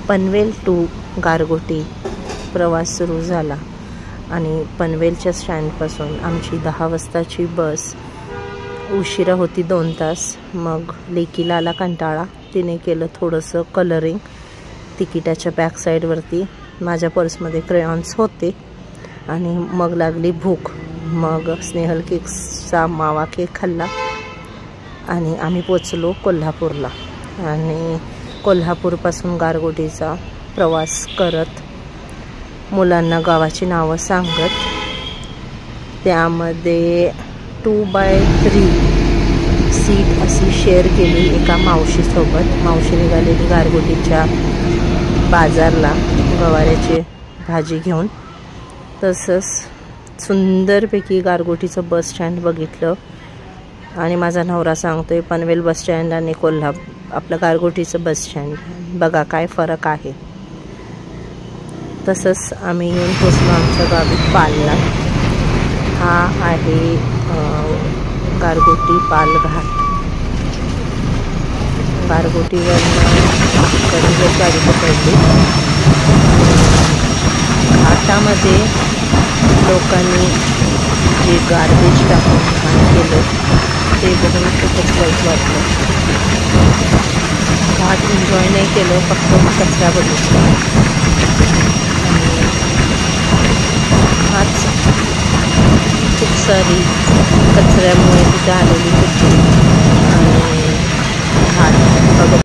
Panvel to गारगोटी प्रवास सुरू झाला आणि पनवेलच्या स्टँडपासून आमची 10 वाजताची बस उशिरा होती 2 तास। मग लेकीला आला कंटाळा, तिने केलं थोडंसं कलरिंग तिकिटाच्या बॅक साईडवरती। माझ्या पर्समध्ये क्रेयॉन्स होते आणि मग लागली भूक। मग स्नेहल केक्सचा मावा केक खाल्ला आणि आम्ही पोचलो कोल्हापूरला। आणि कोल्हापूरपासून गारगोटीचा प्रवास करत मुलांना गावाची नावं सांगत त्यामध्ये 2x3 सीट अशी शेअर केली एका मावशीसोबत। मावशी निघालेली गारगोटीच्या बाजारला गवाऱ्याची भाजी घेऊन। तसंच सुंदरपैकी गारगोटीचं बस स्टँड बघितलं आणि माझा नवरा सांगतोय पनवेल बस स्टँड आणि आपलं गारगोटीचं बस स्टँड बघा काय फरक आहे। तसंच आम्ही येऊन पोचलो आमच्या गावी पालला। हा आहे गारगोटी पाल घाट। गारगोटीवरनं कधीच गाडी पकडली। घाटामध्ये लोकांनी जे गार्बेज टाकून घाण केलं ते बघून खूपच वाईट वाटलं। घाट एन्जॉय नाही केलं, फक्त कचरा बघितला। हाच खूप सारी कचऱ्यामुळे तिथे आलेली होती।